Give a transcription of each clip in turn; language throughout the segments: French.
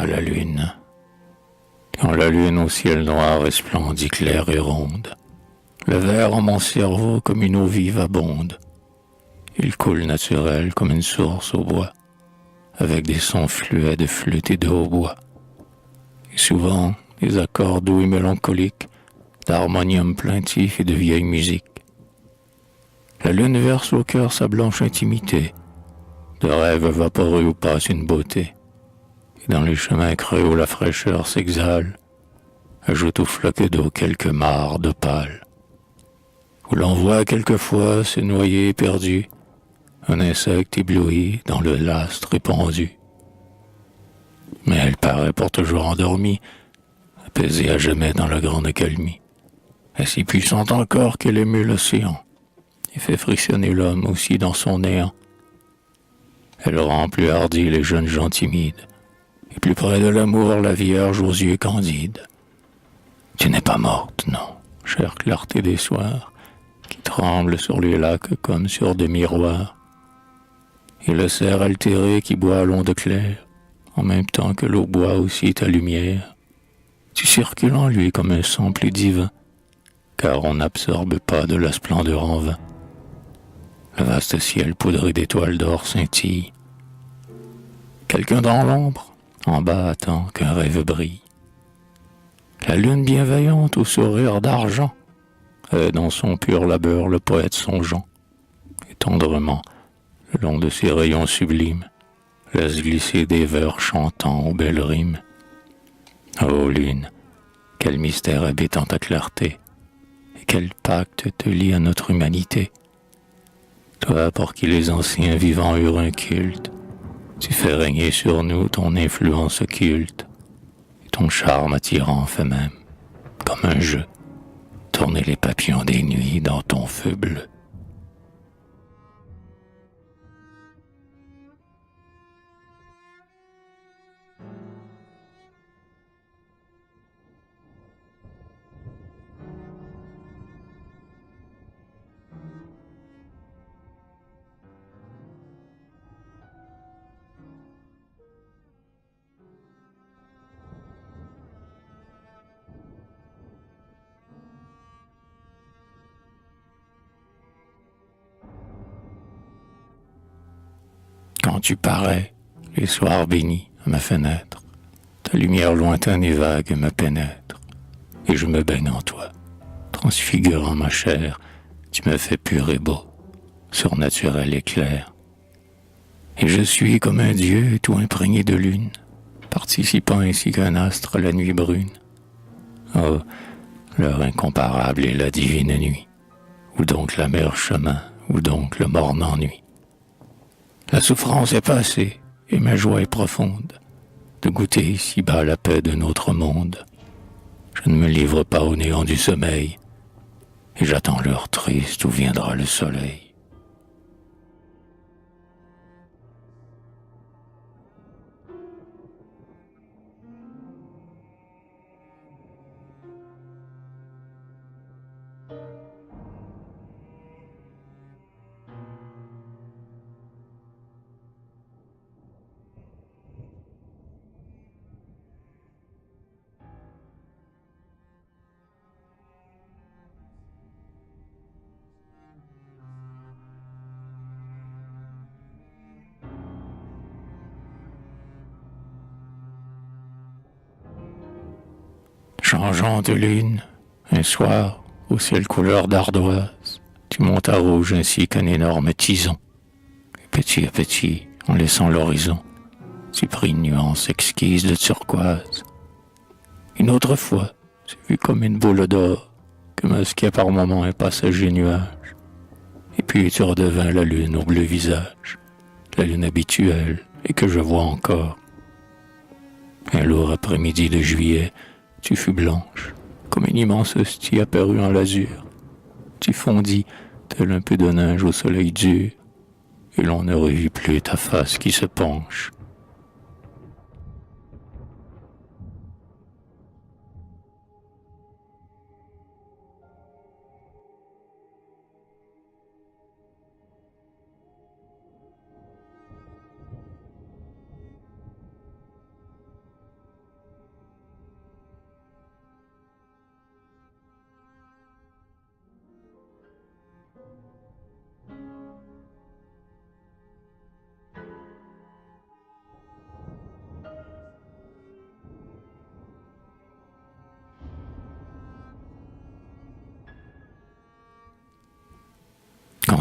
la lune. Quand la lune au ciel noir resplendit claire et ronde, le verre en mon cerveau comme une eau vive abonde. Il coule naturel comme une source au bois, avec des sons fluets de flûte et de hautbois. Et souvent, des accords doux et mélancoliques, d'harmonium plaintif et de vieille musique. La lune verse au cœur sa blanche intimité, de rêves vaporeux où passe une beauté. Et dans les chemins creux où la fraîcheur s'exhale, ajoute au floc d'eau quelques mares d'opale, où l'on voit quelquefois se noyer perdu un insecte ébloui dans le lastre répandu. Mais elle paraît pour toujours endormie, apaisée à jamais dans la grande accalmie, et si puissante encore qu'elle émue l'océan, et fait frictionner l'homme aussi dans son néant. Elle rend plus hardis les jeunes gens timides, et plus près de l'amour la vierge aux yeux candides. Tu n'es pas morte, non, chère clarté des soirs, qui tremble sur les lacs comme sur des miroirs, et le cerf altéré qui boit l'onde claire, en même temps que l'eau boit aussi ta lumière. Tu circules en lui comme un sang plus divin, car on n'absorbe pas de la splendeur en vain. Le vaste ciel poudré d'étoiles d'or scintille. Quelqu'un dans l'ombre, en bas attend qu'un rêve brille. La lune bienveillante au sourire d'argent est dans son pur labeur le poète songeant, et tendrement, le long de ses rayons sublimes, laisse glisser des vers chantants aux belles rimes. Ô lune, quel mystère habite en ta clarté, et quel pacte te lie à notre humanité. Toi, pour qui les anciens vivants eurent un culte, tu fais régner sur nous ton influence occulte, et ton charme attirant fait même, comme un jeu, tourner les papillons des nuits dans ton feu bleu. Quand tu parais, les soirs bénis à ma fenêtre, ta lumière lointaine et vague me pénètre, et je me baigne en toi, transfigurant ma chair, tu me fais pur et beau, surnaturel et clair. Et je suis comme un dieu tout imprégné de lune, participant ainsi qu'un astre à la nuit brune. Oh, l'heure incomparable est la divine nuit, où donc l'amer chemin, où donc le morne nuit. La souffrance est passée, et ma joie est profonde, de goûter ici-bas la paix de notre monde. Je ne me livre pas au néant du sommeil, et j'attends l'heure triste où viendra le soleil. Changeant de lune, un soir, au ciel couleur d'ardoise, tu montes à rouge ainsi qu'un énorme tison. Et petit à petit, en laissant l'horizon, tu pris une nuance exquise de turquoise. Une autre fois, tu vis comme une boule d'or que masquait par moments un passager nuage. Et puis tu redevins la lune au bleu visage, la lune habituelle et que je vois encore. Un lourd après-midi de juillet, tu fus blanche, comme une immense hostie apparue en l'azur. Tu fondis, tel un peu de neige au soleil dur, et l'on ne revit plus ta face qui se penche.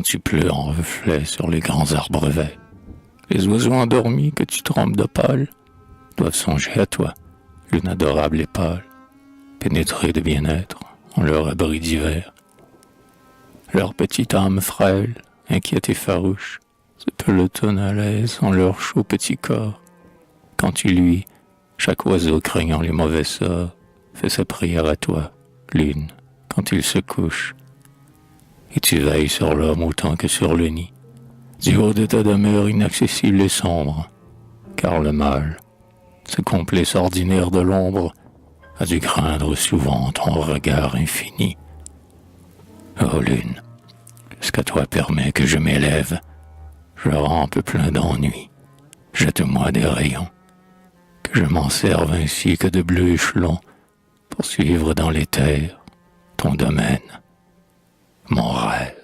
tu pleures en reflet sur les grands arbres verts. Les oiseaux endormis que tu trempes d'opale doivent songer à toi, lune adorable et pâle, pénétrée de bien-être en leur abri d'hiver. Leur petite âme frêle, inquiète et farouche, se pelotonne à l'aise en leur chaud petit corps. Quand tu luis, chaque oiseau craignant les mauvais sorts fait sa prière à toi, lune, quand il se couche. Et tu veilles sur l'homme autant que sur le nid, du haut de ta demeure inaccessible et sombre, car le mal, ce complice ordinaire de l'ombre, a dû craindre souvent ton regard infini. Oh lune, jusqu'à toi permet que je m'élève, je rampe plein d'ennui, jette-moi des rayons, que je m'en serve ainsi que de bleus échelons pour suivre dans l'éther ton domaine, mon rêve.